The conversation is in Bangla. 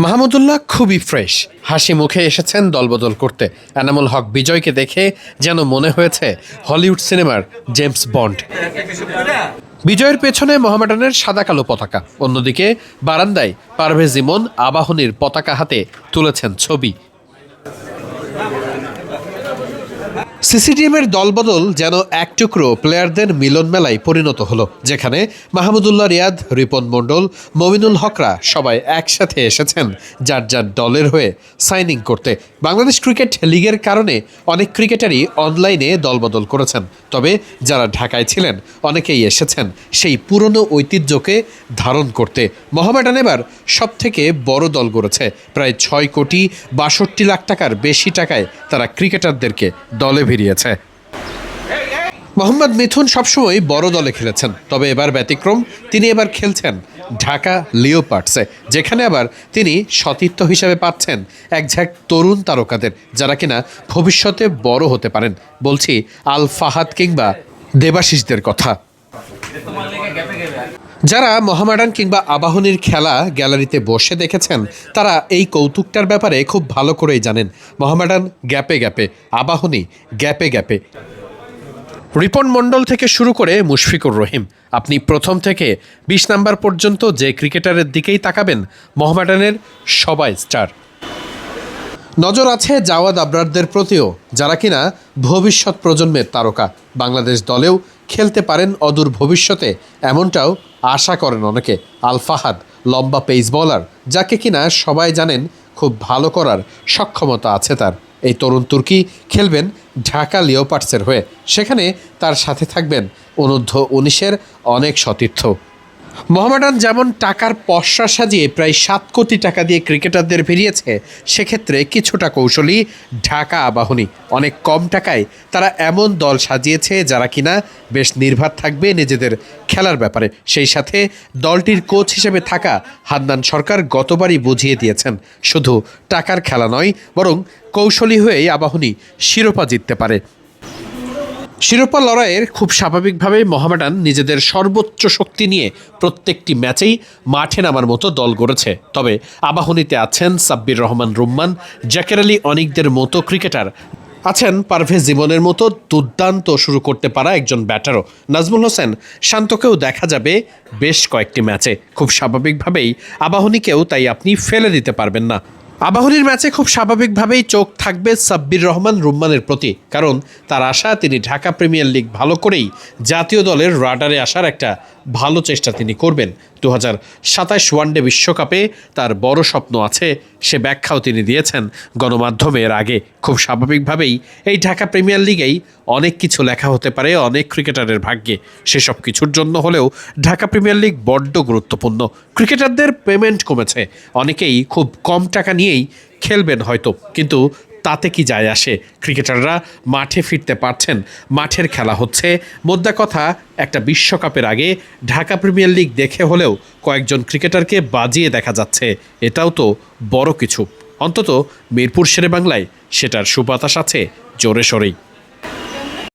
মাহমুদুল্লাহ খুবই ফ্রেশ, হাসি মুখে এসেছেন দলবদল করতে। এনামুল হক বিজয়কে দেখে যেন মনে হয়েছে হলিউড সিনেমার জেমস বন্ড। বিজয়ের পেছনে মোহামেডানের সাদা কালো পতাকা, অন্যদিকে বারান্দায় পারভেজ ইমন আবাহনীর পতাকা হাতে তুলেছেন ছবি। সিসিডিএমের দলবদল যেন এক টুকরো প্লেয়ারদের মিলন মেলায় পরিণত হলো, যেখানে মাহমুদুল্লাহ রিয়াদ, রিপন মণ্ডল, মমিনুল হকরা সবাই একসাথে এসেছেন যার যার দলের হয়ে সাইনিং করতে। বাংলাদেশ ক্রিকেট লিগের কারণে অনেক ক্রিকেটারই অনলাইনে দলবদল করেছেন, তবে যারা ঢাকায় ছিলেন অনেকেই এসেছেন সেই পুরনো ঐতিহ্যকে ধারণ করতে। মোহামেডান এবার সবথেকে বড় দল গড়েছে, প্রায় ৬,৬২,লাখ টাকার বেশি টাকায় তারা ক্রিকেটারদেরকে দলে ভিড়িয়েছে। মোহাম্মদ মিথুন সবসময় বড় দলে খেলেছেন, তবে এবার ব্যতিক্রম, তিনি এবার খেলছেন ঢাকা লিওপার্ডসে, যেখানে আবার তিনি সতীর্থ হিসেবে পাচ্ছেন এক ঝাঁক তরুণ তারকাদের, যারা কিনা ভবিষ্যতে বড় হতে পারেন। বলছি আল ফাহাদ কিংবা দেবাশিসদের কথা, যারা মোহামেডান কিংবা আবাহনীর খেলা গ্যালারিতে বসে দেখেছেন তারা এই কৌতুকটার ব্যাপারে খুব ভালো করেই জানেন। মোহামেডান গ্যাপে গ্যাপে, আবাহনী গ্যাপে গ্যাপে। রিপন মণ্ডল থেকে শুরু করে মুশফিকুর রহিম, আপনি প্রথম থেকে ২০ নাম্বার পর্যন্ত যে ক্রিকেটারের দিকেই তাকাবেন মোহামেডানের সবাই স্টার। নজর আছে জাওয়াদ আবরারদের প্রতিও, যারা কিনা ভবিষ্যৎ প্রজন্মের তারকা। বাংলাদেশ দলেও খেলতে পারেন অদূর ভবিষ্যতে, এমনটাও আশা করেন অনেকে। আল ফাহাদ লম্বা পেস বোলার, যাকে কিনা সবাই জানেন খুব ভালো করার সক্ষমতা আছে তার। এই তরুণ তুর্কি খেলবেন ঢাকা লিওপার্ডসের হয়ে, সেখানে তার সাথে থাকবেন অনূর্ধ্ব-১৯-এর অনেক সতীর্থ। মোহামেডান যেমন টাকার পসরা সাজিয়ে প্রায় ৭ কোটি টাকা দিয়ে ক্রিকেটারদের ভিড়িয়েছে, সেক্ষেত্রে কিছুটা কৌশলী ঢাকা আবাহনী অনেক কম টাকায় তারা এমন দল সাজিয়েছে যারা কিনা বেশ নির্ভর থাকবে নিজেদের খেলার ব্যাপারে। সেই সাথে দলটির কোচ হিসেবে থাকা হান্নান সরকার গতবারই বুঝিয়ে দিয়েছেন শুধু টাকার খেলা নয়, বরং কৌশলী হয়েই আবাহনী শিরোপা জিততে পারে। শিরোপা লড়াইয়ের খুব স্বাভাবিকভাবেই মোহামেডান নিজেদের সর্বোচ্চ শক্তি নিয়ে প্রত্যেকটি ম্যাচেই মাঠে নামার মতো দল গড়েছে। তবে আবাহনীতে আছেন সাব্বির রহমান রুম্মান, জাকের আলী অনিকদের মতো ক্রিকেটার, আছেন পারভেজ জীবনের মতো দুর্দান্ত শুরু করতে পারা একজন ব্যাটারও। নাজমুল হোসেন শান্তকেও দেখা যাবে বেশ কয়েকটি ম্যাচে। খুব স্বাভাবিকভাবেই আবাহনীকেও তাই আপনি ফেলে দিতে পারবেন না। আবাহনীর ম্যাচে খুব স্বাভাবিকভাবেই চোখ থাকবে সাব্বির রহমান রুম্মানের প্রতি, কারণ তার আশা তিনি ঢাকা প্রিমিয়ার লিগ ভালো করেই জাতীয় দলের রাডারে আসার একটা ভালো চেষ্টা তিনি করবেন। ২০২৭ ওয়ানডে বিশ্বকাপে তার বড় স্বপ্ন আছে, সে ব্যাখ্যাও তিনি দিয়েছেন গণমাধ্যমের আগে। খুব স্বাভাবিকভাবেই এই ঢাকা প্রিমিয়ার লিগেই অনেক কিছু লেখা হতে পারে অনেক ক্রিকেটারের ভাগ্যে। সেসব কিছুর জন্য হলেও ঢাকা প্রিমিয়ার লিগ বড্ড গুরুত্বপূর্ণ। ক্রিকেটারদের পেমেন্ট কমেছে, অনেকেই খুব কম টাকা নিয়েই খেলবেন হয়তো, কিন্তু তাতে কি যায় আসে? ক্রিকেটাররা মাঠে ফিরতে পারছেন, মাঠের খেলা হচ্ছে। মোদ্দা কথা, একটা বিশ্বকাপের আগে ঢাকা প্রিমিয়ার লিগ দেখে হলেও কয়েকজন ক্রিকেটারকে বাজিয়ে দেখা যাচ্ছে, এটাও তো বড় কিছু। অন্তত মিরপুর শেরেবাংলায় সেটার সুবাতাস আছে জোরে সোরেই।